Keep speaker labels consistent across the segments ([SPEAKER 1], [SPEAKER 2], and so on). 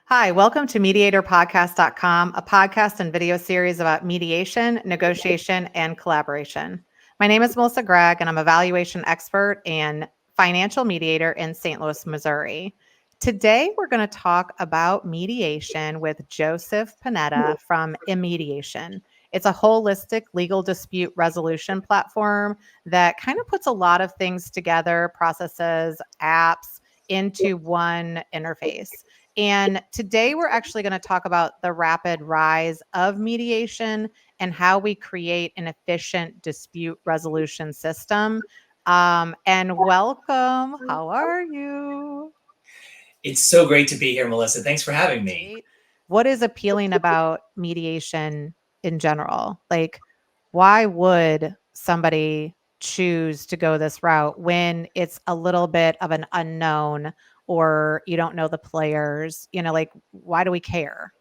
[SPEAKER 1] Hi, welcome to MediatorPodcast.com, a podcast and video series about mediation, negotiation, and collaboration. My name is Melissa Gragg, and I'm a valuation expert and financial mediator in St. Louis, Missouri. Today, we're going to talk about mediation with Joseph Panetta from Immediation. It's a holistic legal dispute resolution platform that kind of puts a lot of things together, processes, apps, into one interface. And today we're actually going to talk about the rapid rise of mediation and how we create an efficient dispute resolution system. And welcome. How are you?
[SPEAKER 2] It's so great to be here, Melissa. Thanks for having me.
[SPEAKER 1] Great. What is appealing about mediation in general? Like, why would somebody choose to go this route when it's a little bit of an unknown or you don't know the players? Like, why do we care?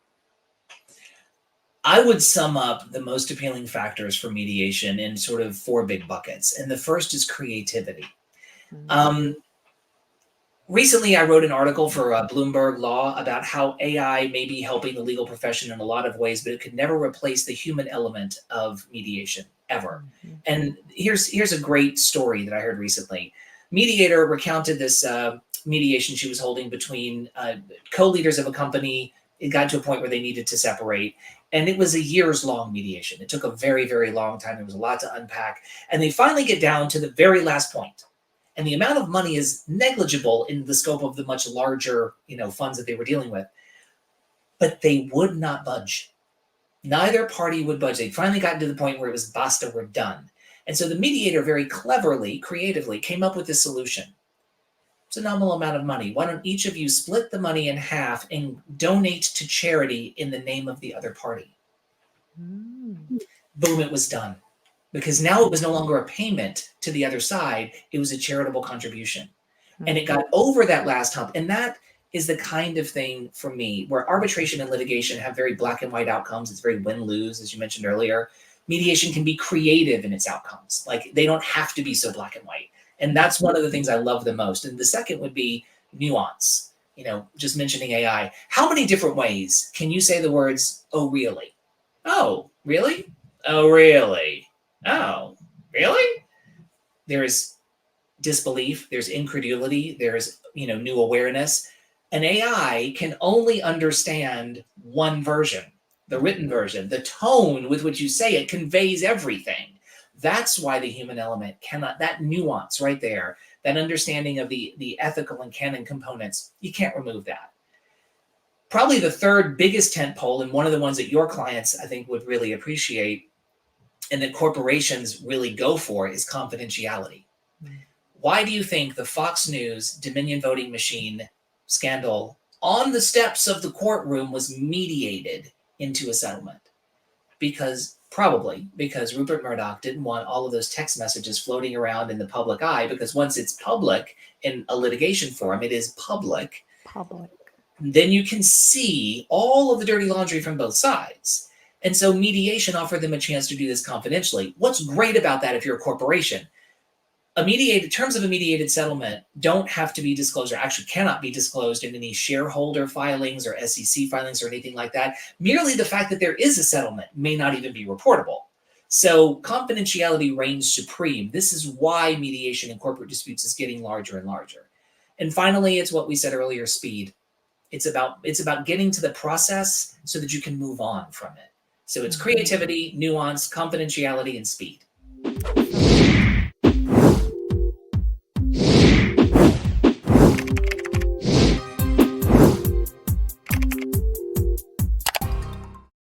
[SPEAKER 2] I would sum up the most appealing factors for mediation in sort of four big buckets. And the first is creativity.
[SPEAKER 1] Mm-hmm.
[SPEAKER 2] Recently, I wrote an article for Bloomberg Law about how AI may be helping the legal profession in a lot of ways, but it could never replace the human element of mediation, ever.
[SPEAKER 1] Mm-hmm.
[SPEAKER 2] And here's a great story that I heard recently. Mediator recounted this mediation she was holding between co-leaders of a company. It got to a point where they needed to separate. And it was a years-long mediation. It took a very, very long time. There was a lot to unpack. And they finally get down to the very last point. And the amount of money is negligible in the scope of the much larger, funds that they were dealing with. But they would not budge. Neither party would budge. They finally got to the point where it was basta, we're done. And so the mediator very cleverly, creatively came up with this solution. It's a nominal amount of money. Why don't each of you split the money in half and donate to charity in the name of the other party?
[SPEAKER 1] Mm.
[SPEAKER 2] Boom, it was done. Because now it was no longer a payment to the other side. It was a charitable contribution.
[SPEAKER 1] Mm-hmm.
[SPEAKER 2] And it got over that last hump. And that is the kind of thing for me where arbitration and litigation have very black and white outcomes. It's very win-lose, as you mentioned earlier. Mediation can be creative in its outcomes. Like, they don't have to be so black and white. And that's one of the things I love the most. And the second would be nuance. Just mentioning AI. How many different ways can you say the words, oh, really? Oh, really? Oh, really? Oh, really? There's disbelief, there's incredulity, there's, new awareness. An AI can only understand one version, the written version. The tone with which you say it conveys everything. That's why the human element cannot, that nuance right there, that understanding of the ethical and canon components, you can't remove that. Probably the third biggest tentpole, and one of the ones that your clients, I think, would really appreciate, and that corporations really go for, is confidentiality. Why do you think the Fox News Dominion voting machine scandal on the steps of the courtroom was mediated into a settlement? Probably because Rupert Murdoch didn't want all of those text messages floating around in the public eye, because once it's public in a litigation forum, it is public. Then you can see all of the dirty laundry from both sides. And so mediation offered them a chance to do this confidentially. What's great about that if you're a corporation? Terms of a mediated settlement don't have to be disclosed, or actually cannot be disclosed in any shareholder filings or SEC filings or anything like that. Merely the fact that there is a settlement may not even be reportable. So confidentiality reigns supreme. This is why mediation in corporate disputes is getting larger and larger. And finally, it's what we said earlier, speed. It's about getting to the process so that you can move on from it. So it's creativity, nuance, confidentiality, and speed.